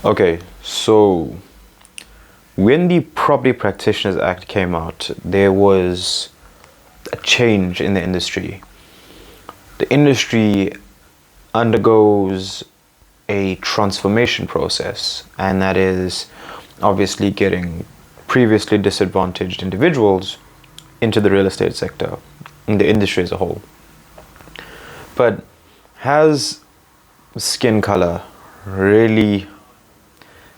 Okay, so when the Property Practitioners Act came out, there was a change in the industry. The industry undergoes a transformation process, and that is obviously getting previously disadvantaged individuals into the real estate sector, in the industry as a whole. But has skin color really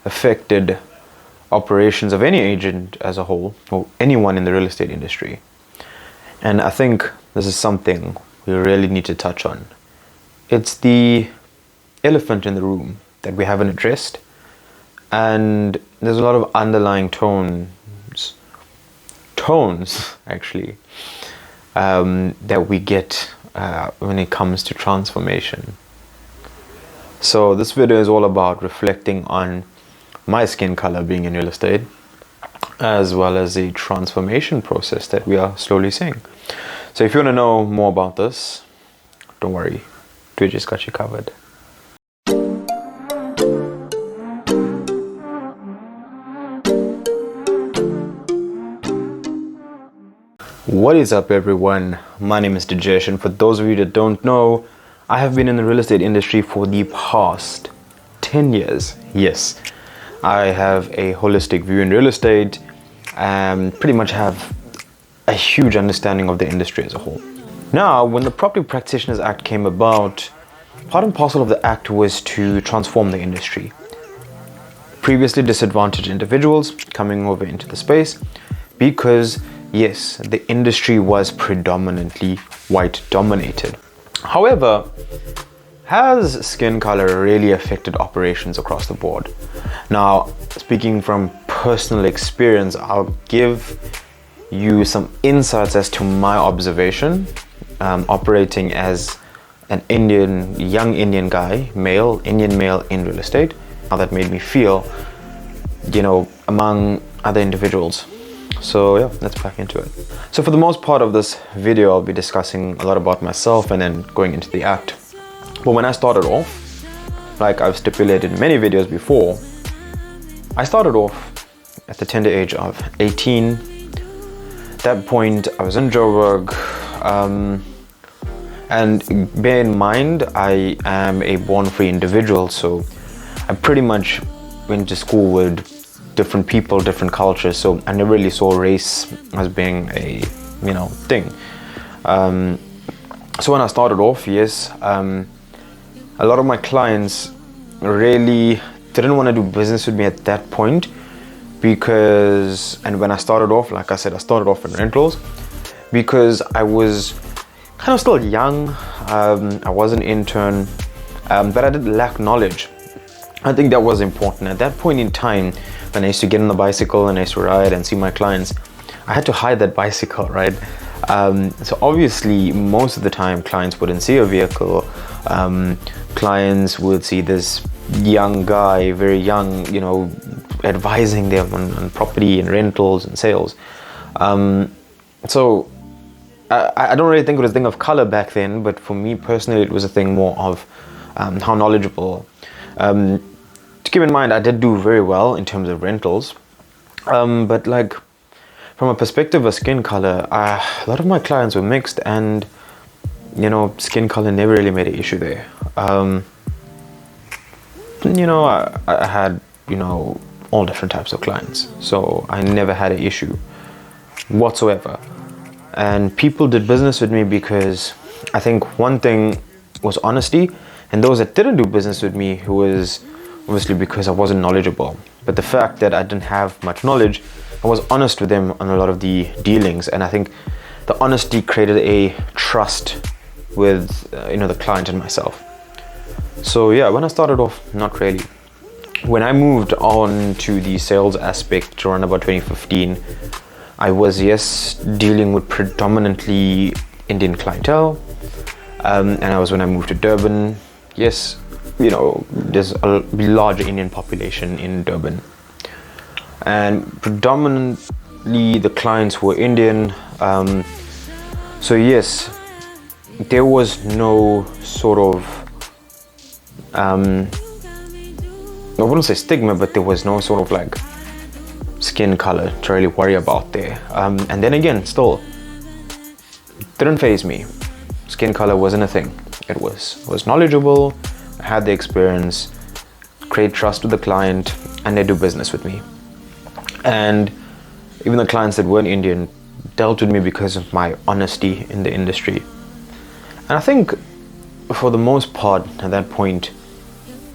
affected operations of any agent as a whole, or anyone in the real estate industry? And I think this is something we really need to touch on. It's the elephant in the room that we haven't addressed, and there's a lot of underlying tones actually, that we get when it comes to transformation. So this video is all about reflecting on my skin color being in real estate, as well as the transformation process that we are slowly seeing. So if you want to know more about this, don't worry, Twitch got you covered. What is up, everyone? My name is Dijesh, and for those of you that don't know, I have been in the real estate industry for the past 10 years. Yes, I have a holistic view in real estate and pretty much have a huge understanding of the industry as a whole. Now, when the Property Practitioners Act came about, part and parcel of the act was to transform the industry. Previously disadvantaged individuals coming over into the space, because yes, the industry was predominantly white dominated. However, has skin color really affected operations across the board? Now, speaking from personal experience, I'll give you some insights as to my observation, operating as an young Indian guy, Indian male in real estate, how that made me feel, among other individuals. So yeah, let's back into it. So for the most part of this video, I'll be discussing a lot about myself and then going into the act. But when I started off, like I've stipulated in many videos before, I started off at the tender age of 18. At that point, I was in Joburg. And bear in mind, I am a born-free individual, so I pretty much went to school with different people, different cultures, so I never really saw race as being a thing. So when I started off, yes, a lot of my clients really didn't want to do business with me at that point, and when I started off, like I said, I started off in rentals because I was kind of still young. I was an intern, but I didn't lack knowledge. I think that was important at that point in time. When I used to get on the bicycle and I used to ride and see my clients, I had to hide that bicycle, right? So obviously, most of the time, clients wouldn't see a vehicle. Clients would see this young guy, very young, advising them on property and rentals and sales. So I don't really think it was a thing of color back then, but for me personally, it was a thing more of how knowledgeable. To keep in mind, I did do very well in terms of rentals, but like from a perspective of skin color, a lot of my clients were mixed, and skin color never really made an issue there. I had all different types of clients, so I never had an issue whatsoever. And people did business with me because I think one thing was honesty, and those that didn't do business with me, who was obviously because I wasn't knowledgeable. But the fact that I didn't have much knowledge, I was honest with them on a lot of the dealings, and I think the honesty created a trust with the client and myself. So yeah, when I started off, not really. When I moved on to the sales aspect around about 2015, I was dealing with predominantly Indian clientele, and I was when I moved to Durban. Yes, there's a larger Indian population in Durban, and predominantly the clients were Indian. So yes, there was no sort of I wouldn't say stigma, but there was no sort of like skin color to really worry about there. And then again, still didn't faze me. Skin color wasn't a thing. It was knowledgeable, I had the experience, create trust with the client, and they do business with me. And even the clients that weren't Indian dealt with me because of my honesty in the industry. And I think for the most part at that point,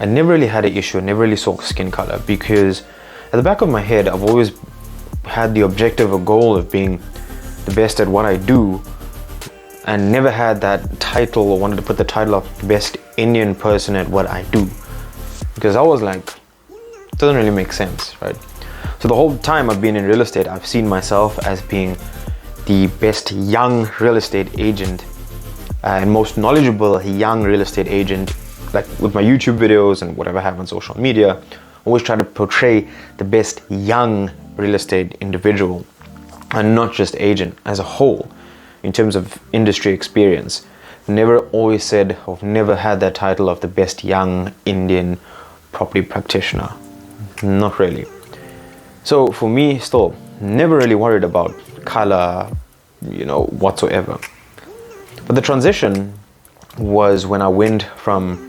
I never really had an issue. I never really saw skin color, because at the back of my head, I've always had the objective or goal of being the best at what I do, and never had that title or wanted to put the title of best Indian person at what I do, because I was like, it doesn't really make sense, right? So the whole time I've been in real estate, I've seen myself as being the best young real estate agent and most knowledgeable young real estate agent. Like with my YouTube videos and whatever I have on social media, always try to portray the best young real estate individual and not just agent as a whole in terms of industry experience. Never always said or never had that title of the best young Indian property practitioner. Not really. So for me, still never really worried about color, whatsoever. But the transition was when I went from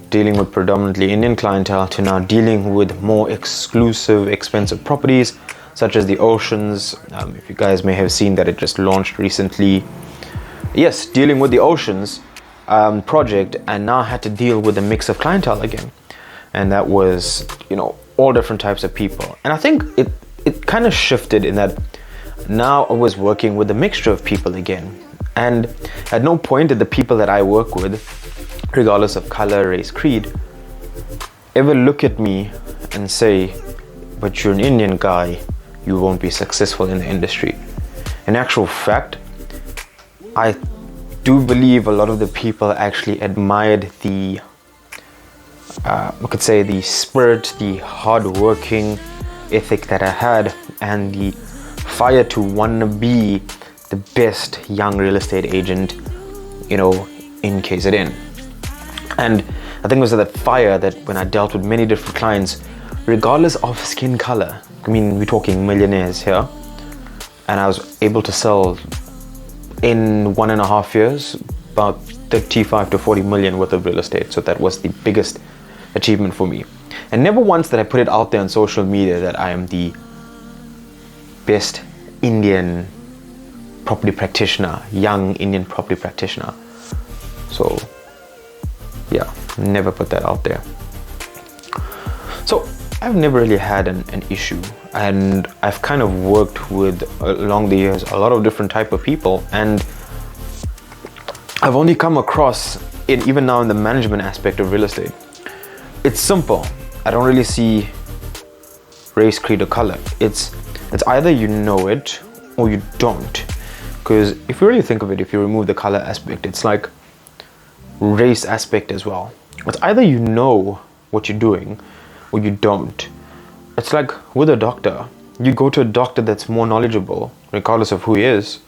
dealing with predominantly Indian clientele to now dealing with more exclusive, expensive properties such as the Oceans. If you guys may have seen that it just launched recently. Yes, dealing with the Oceans project, and now I had to deal with a mix of clientele again. And that was, all different types of people. And I think it kind of shifted in that now I was working with a mixture of people again. And at no point did the people that I work with, regardless of color, race, creed, ever look at me and say, but you're an Indian guy, you won't be successful in the industry. In actual fact, I do believe a lot of the people actually admired the the spirit, the hard-working ethic that I had, and the fire to want to be the best young real estate agent, in KZN. And I think it was that fire that when I dealt with many different clients, regardless of skin color, we're talking millionaires here, and I was able to sell in 1.5 years about 35 to 40 million worth of real estate. So that was the biggest achievement for me. And never once did I put it out there on social media that I am the best Indian property practitioner, young Indian property practitioner. So yeah, never put that out there. So I've never really had an issue, and I've kind of worked with, along the years, a lot of different type of people, and I've only come across it even now in the management aspect of real estate. It's simple. I don't really see race, creed, or color. It's either you know it or you don't. Because if you really think of it, if you remove the color aspect, it's like race aspect as well. It's either you know what you're doing or you don't. It's like with a doctor. You go to a doctor that's more knowledgeable, regardless of who he is,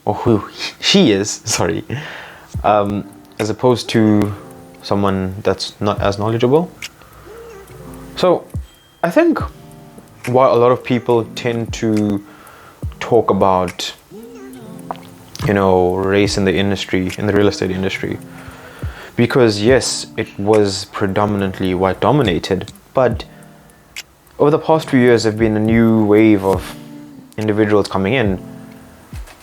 or who she is, sorry, as opposed to someone that's not as knowledgeable. So I think while a lot of people tend to talk about, race in the industry, in the real estate industry, because yes, it was predominantly white dominated, but over the past few years, there's been a new wave of individuals coming in,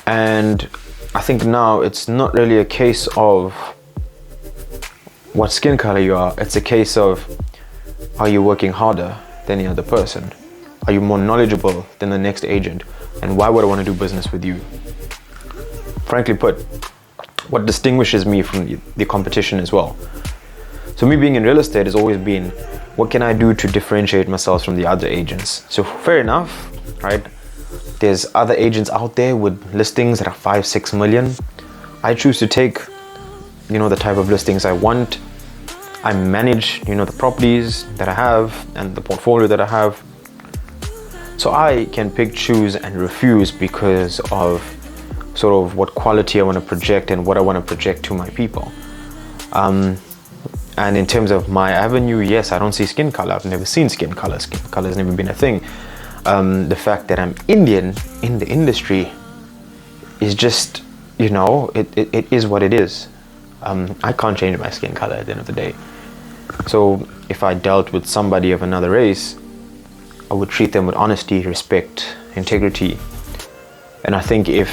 and I think now it's not really a case of what skin color you are. It's a case of, are you working harder than the other person? Are you more knowledgeable than the next agent? And why would I want to do business with you? Frankly put, what distinguishes me from the competition as well. So me being in real estate has always been, what can I do to differentiate myself from the other agents? So fair enough, right? There's other agents out there with listings that are 5-6 million. I choose to take, the type of listings I want. I manage, the properties that I have and the portfolio that I have. So I can pick, choose, and refuse because of sort of what quality I want to project and what I want to project to my people. And in terms of my avenue, yes, I don't see skin color. I've never seen skin color. Skin color has never been a thing. The fact that I'm Indian in the industry is just, you know, it is what it is. I can't change my skin color at the end of the day. So if I dealt with somebody of another race, I would treat them with honesty, respect, integrity. And I think if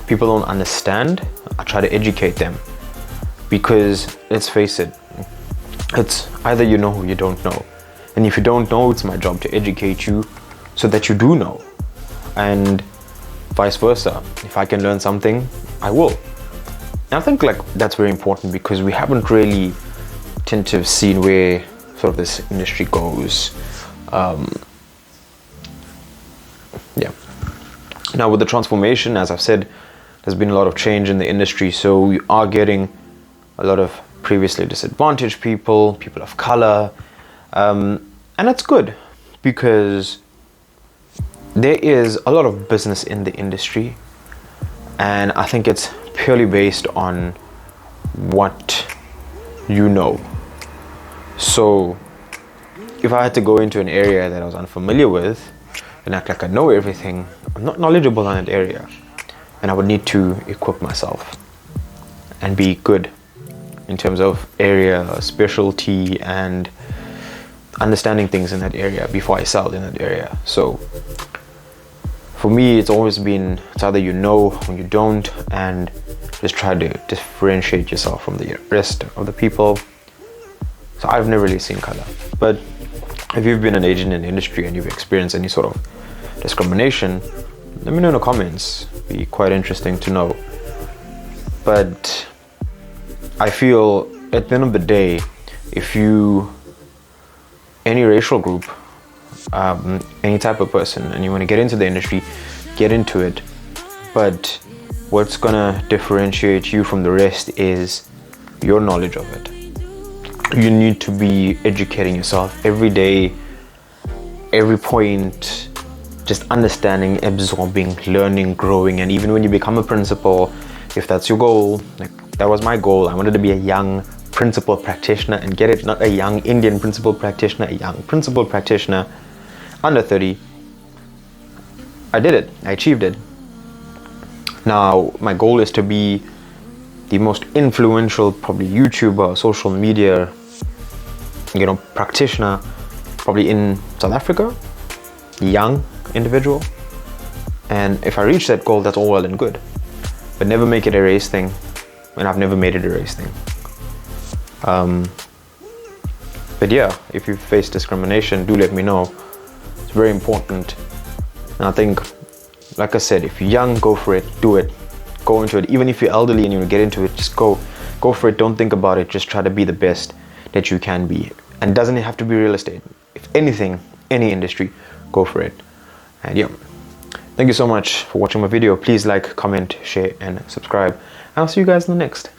people don't understand, I try to educate them. Because let's face it, it's either you know or you don't know. And if you don't know, it's my job to educate you so that you do know. And vice versa. If I can learn something, I will. And I think like that's very important because we haven't really tend to have seen where sort of this industry goes. Yeah. Now with the transformation, as I've said, there's been a lot of change in the industry. So we are getting a lot of previously disadvantaged people, people of color. And that's good because there is a lot of business in the industry. And I think it's purely based on what you know. So if I had to go into an area that I was unfamiliar with and act like I know everything, I'm not knowledgeable on that area. And I would need to equip myself and be good in terms of area, specialty, and understanding things in that area before I sell in that area. So for me, it's always been, it's either you know or you don't, and just try to differentiate yourself from the rest of the people. So I've never really seen color. But if you've been an agent in the industry and you've experienced any sort of discrimination, let me know in the comments. It'd be quite interesting to know. But I feel at the end of the day, if you, any racial group, any type of person, and you want to get into the industry, get into it. But what's gonna differentiate you from the rest is your knowledge of it. You need to be educating yourself every day, every point, just understanding, absorbing, learning, growing. And even when you become a principal, if that's your goal, like that was my goal. I wanted to be a young principal practitioner and get it, not a young Indian principal practitioner, a young principal practitioner under 30. I did it, I achieved it. Now my goal is to be the most influential, probably YouTuber, social media, you know, practitioner, probably in South Africa, young individual. And if I reach that goal, that's all well and good. But never make it a race thing. And I've never made it a race thing. But yeah, if you face discrimination, do let me know. It's very important. And I think, like I said, if you're young, go for it, do it, go into it. Even if you're elderly and you get into it, just go for it. Don't think about it. Just try to be the best that you can be. And doesn't have to be real estate. If anything, any industry, go for it. And yeah, thank you so much for watching my video. Please like, comment, share, and subscribe. I'll see you guys in the next.